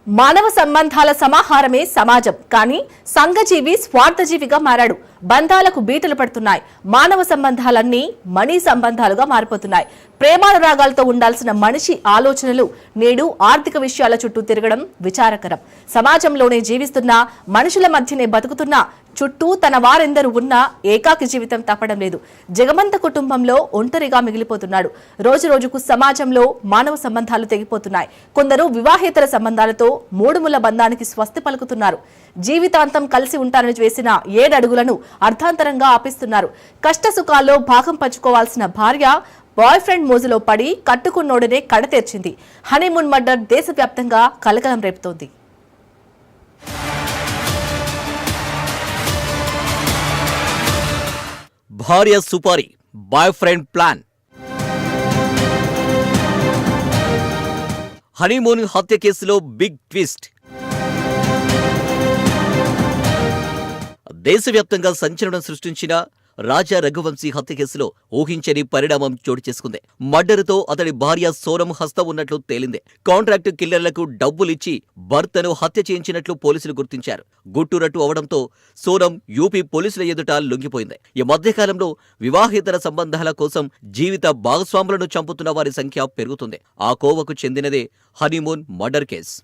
మానవ సంబంధాల సమాహారమే సమాజం. కానీ సంఘజీవి స్వార్థజీవిగా మారాడు. బంధాలకు బీటలు పడుతున్నాయి. మానవ సంబంధాలన్నీ మనీ సంబంధాలుగా మారిపోతున్నాయి. ప్రేమానురాగాలతో ఉండాల్సిన మనిషి ఆలోచనలు నేడు ఆర్థిక విషయాల చుట్టూ తిరగడం విచారకరం. సమాజంలోనే జీవిస్తున్న మనుషుల మధ్యనే బతుకుతున్న చుట్టూ తన వారెందరూ ఉన్నా ఏకాకి జీవితం తప్పడం లేదు. జగమంత కుటుంబంలో ఒంటరిగా మిగిలిపోతున్నాడు. రోజు రోజుకు సమాజంలో మానవ సంబంధాలు తెగిపోతున్నాయి. కొందరు వివాహేతర సంబంధాలతో మూడుముల బంధానికి స్వస్తి పలుకుతున్నారు. జీవితాంతం కలిసి ఉంటారని వేసిన 7 అడుగులను అర్థాంతరంగా ఆపిస్తున్నారు. కష్ట సుఖాల్లో భాగం పంచుకోవాల్సిన భార్య బాయ్ ఫ్రెండ్ మోజులో పడి కట్టుకున్నోడనే కడతేర్చింది. హనీమూన్ మర్డర్ దేశవ్యాప్తంగా కలకలం రేపుతోంది. భార్య సుపారి, బాయ్ ఫ్రెండ్ ప్లాన్. హనీమూన్ హత్య కేసులో బిగ్ ట్విస్ట్. దేశవ్యాప్తంగా సంచలనం సృష్టించిన రాజా రఘువంశీ హత్య కేసులో ఊహించని పరిణామం చోటు చేసుకుంది. మర్డరుతో అతడి భార్య సోనం హస్తం ఉన్నట్లు తేలింది. కాంట్రాక్టు కిల్లర్లకు డబ్బులిచ్చి భర్తను హత్య చేయించినట్లు పోలీసులు గుర్తించారు. గుట్టురట్టు అవడంతో సోనం యూపీ పోలీసుల ఎదుట లొంగిపోయింది. ఈ మధ్యకాలంలో వివాహేతర సంబంధాల కోసం జీవిత భాగస్వాములను చంపుతున్న వారి సంఖ్య పెరుగుతుంది. ఆ కోవకు చెందినదే హనీమూన్ మర్డర్ కేసు.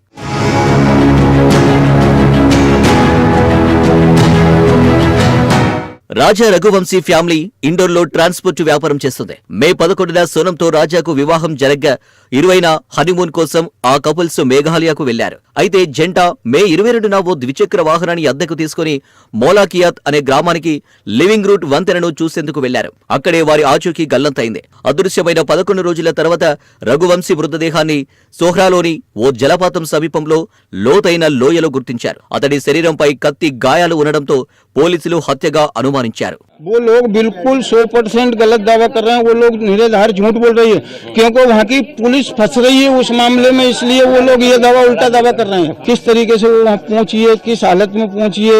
రాజా రఘువంశీ ఫ్యామిలీ ఇండోర్లో ట్రాన్స్పోర్ట్ వ్యాపారం చేస్తుంది. మే 11న సోనంతో రాజాకు వివాహం జరగ్గా 20న హనీమూన్ కోసం ఆ కపుల్స్ మేఘాలయకు వెళ్లారు. అయితే జంట మే 22న ఓ ద్విచక్ర వాహనాన్ని అద్దెకు తీసుకుని మోలాకియాత్ అనే గ్రామానికి లివింగ్ రూట్ వంతెనను చూసేందుకు వెళ్లారు. అక్కడే వారి ఆచూకీ గల్లంతైంది. అదృశ్యమైన 11 రోజుల తర్వాత రఘువంశీ మృతదేహాన్ని సోహ్రాలోని ఓ జలపాతం సమీపంలో లోతైన లోయలో గుర్తించారు. అతడి శరీరంపై కత్తి గాయాలు ఉండడంతో పోలీసులు హత్యగా అనుమానించారు. वो लोग बिल्कुल 100% गलत दावा कर रहे हैं. वो लोग निराधार झूठ बोल रही है क्योंकि वहाँ की पुलिस फंस रही है उस मामले में, इसलिए वो लोग ये दावा उल्टा दावा कर रहे हैं. किस तरीके से वो वहाँ पहुंची है, किस हालत में पहुंची है,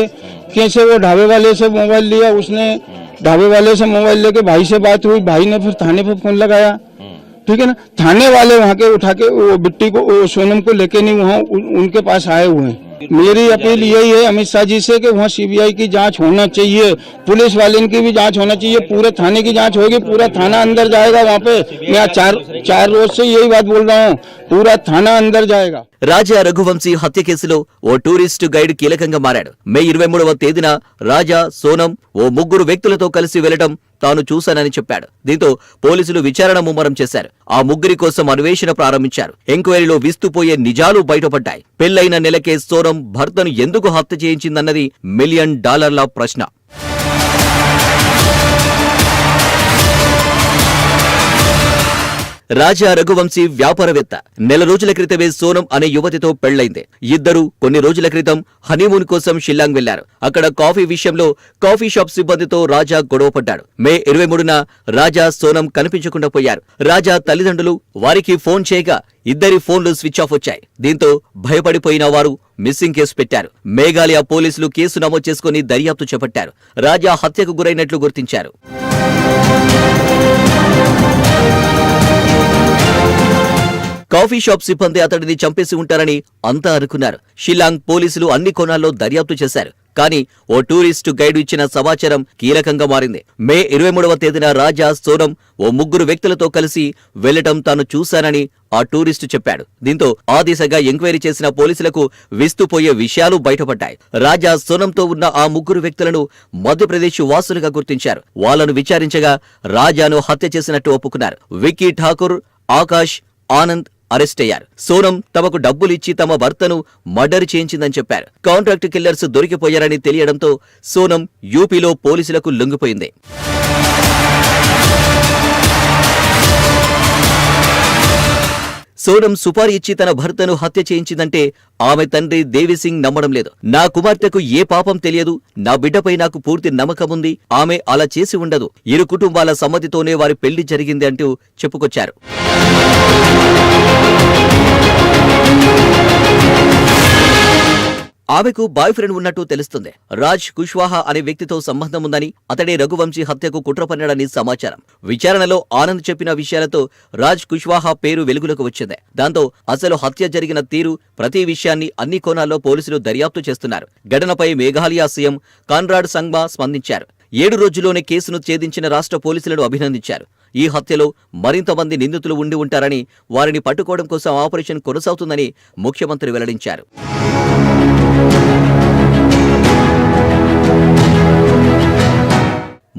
कैसे वो ढाबे वाले से मोबाइल लिया, उसने ढाबे वाले से मोबाइल लेके भाई से बात हुई, भाई ने फिर थाने पर फोन लगाया. ठीक है ना, थाने वाले वहाँ के उठा के वो बिट्टी को सोनम को लेके नहीं वहाँ उनके पास आए हुए हैं. मेरी अपील यही है अमित शाह जी से कि वहाँ सीबीआई की जांच होना चाहिए, पुलिस वाले की भी जांच होना चाहिए, पूरे थाने की जांच होगी, पूरा थाना अंदर जाएगा. वहाँ पे मैं चार रोज से यही बात बोल रहा हूँ, पूरा थाना अंदर जाएगा. రాజా రఘువంశీ హత్య కేసులో ఓ టూరిస్టు గైడ్ కీలకంగా మారాడు. మే 23వ తేదీన రాజా, సోనం ఓ ముగ్గురు వ్యక్తులతో కలిసి వెళ్లడం తాను చూశానని చెప్పాడు. దీంతో పోలీసులు విచారణ ముమ్మరం చేశారు. ఆ ముగ్గురి కోసం అన్వేషణ ప్రారంభించారు. ఎంక్వైరీలో విస్తుపోయే నిజాలు బయటపడ్డాయి. పెళ్లైన నెలకే సోనం భర్తను ఎందుకు హత్య చేయించిందన్నది $1 మిలియన్ ప్రశ్న. రాజా రఘువంశీ వ్యాపారవేత్త. నెల రోజుల క్రితమే సోనం అనే యువతితో పెళ్లైంది. ఇద్దరు కొన్ని రోజుల క్రితం హనీమూన్ కోసం షిల్లాంగ్ వెళ్లారు. అక్కడ కాఫీ విషయంలో కాఫీ షాప్ సిబ్బందితో రాజా గొడవపడ్డాడు. మే 23న రాజా, సోనం కనిపించకుండా పోయారు. రాజా తల్లిదండ్రులు వారికి ఫోన్ చేయగా ఇద్దరి ఫోన్లు స్విచ్ ఆఫ్ వచ్చాయి. దీంతో భయపడిపోయిన వారు మిస్సింగ్ కేసు పెట్టారు. మేఘాలయ పోలీసులు కేసు నమోదు చేసుకుని దర్యాప్తు చేపట్టారు. రాజా హత్యకు గురైనట్లు గుర్తించారు. కాఫీ షాప్ సిబ్బంది అతడిని చంపేసి ఉంటారని అంతా అనుకున్నారు. షిల్లాంగ్ పోలీసులు అన్ని కోణాల్లో దర్యాప్తు చేశారు. కానీ ఓ టూరిస్టు గైడ్ ఇచ్చిన సమాచారం కీలకంగా మారింది. మే 23వ తేదీన రాజా, సోనం ఓ ముగ్గురు వ్యక్తులతో కలిసి వెళ్లటం తాను చూశానని ఆ టూరిస్టు చెప్పాడు. దీంతో ఆ దిశగా ఎంక్వైరీ చేసిన పోలీసులకు విస్తుపోయే విషయాలు బయటపడ్డాయి. రాజా, సోనంతో ఉన్న ఆ ముగ్గురు వ్యక్తులను మధ్యప్రదేశ్ వాసులుగా గుర్తించారు. వాళ్లను విచారించగా రాజాను హత్య చేసినట్టు ఒప్పుకున్నారు. విక్కీ ఠాకూర్, ఆకాష్, ఆనంద్ అరెస్ట్ అయ్యారు. సోనం తమకు డబ్బులిచ్చి తమ భర్తను మర్డర్ చేయించిందని చెప్పారు. కాంట్రాక్ట్ కిల్లర్స్ దొరికిపోయారని తెలియడంతో సోనం యూపీలో పోలీసులకు లొంగిపోయింది. సోనం సుపారీ ఇచ్చి తన భర్తను హత్య చేయించిందంటే ఆమె తండ్రి దేవిసింగ్ నమ్మడం లేదు. నా కుమార్తెకు ఏ పాపం తెలియదు, నా బిడ్డపై నాకు పూర్తి నమ్మకముంది, ఆమె అలా చేసి ఉండదు, ఇరు కుటుంబాల సమ్మతితోనే వారి పెళ్లి జరిగింది అంటూ చెప్పుకొచ్చారు. ఆమెకు బాయ్ ఫ్రెండ్ ఉన్నట్టు తెలుస్తుంది. రాజ్ కుష్వాహా అనే వ్యక్తితో సంబంధం ఉందని, అతడే రఘువంశీ హత్యకు కుట్ర పన్నాడని సమాచారం. విచారణలో ఆనంద్ చెప్పిన విషయాలతో రాజ్ కుష్వాహా పేరు వెలుగులోకి వచ్చింది. దాంతో అసలు హత్య జరిగిన తీరు, ప్రతి విషయాన్ని అన్ని కోణాల్లో పోలీసులు దర్యాప్తు చేస్తున్నారు. ఘటనపై మేఘాలయ సీఎం కాన్రాడ్ సంగ్మా స్పందించారు. 7 రోజుల్లోనే కేసును ఛేదించిన రాష్ట్ర పోలీసులను అభినందించారు. ఈ హత్యలో మరింత మంది నిందితులు ఉండి ఉంటారని, వారిని పట్టుకోవడం కోసం ఆపరేషన్ కొనసాగుతుందని ముఖ్యమంత్రి వెల్లడించారు.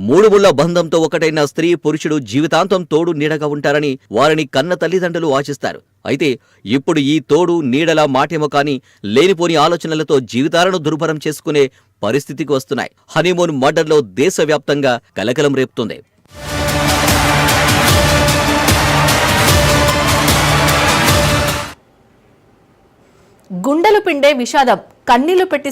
మూడు ముళ్ల బంధంతో ఒకటైన స్త్రీ పురుషుడు జీవితాంతం తోడు నీడగా ఉంటారని వారిని కన్న తల్లిదండ్రులు ఆశిస్తారు. అయితే ఇప్పుడు ఈ తోడు నీడలా మాటేమో కాని లేనిపోని ఆలోచనలతో జీవితాలను దుర్భరం చేసుకునే పరిస్థితికి వస్తున్నాయి. హనీమూన్ మర్డర్లో దేశవ్యాప్తంగా కలకలం రేపుతుంది. గుండెలు పిండే విషాదం, కన్నీళ్లు పెట్టి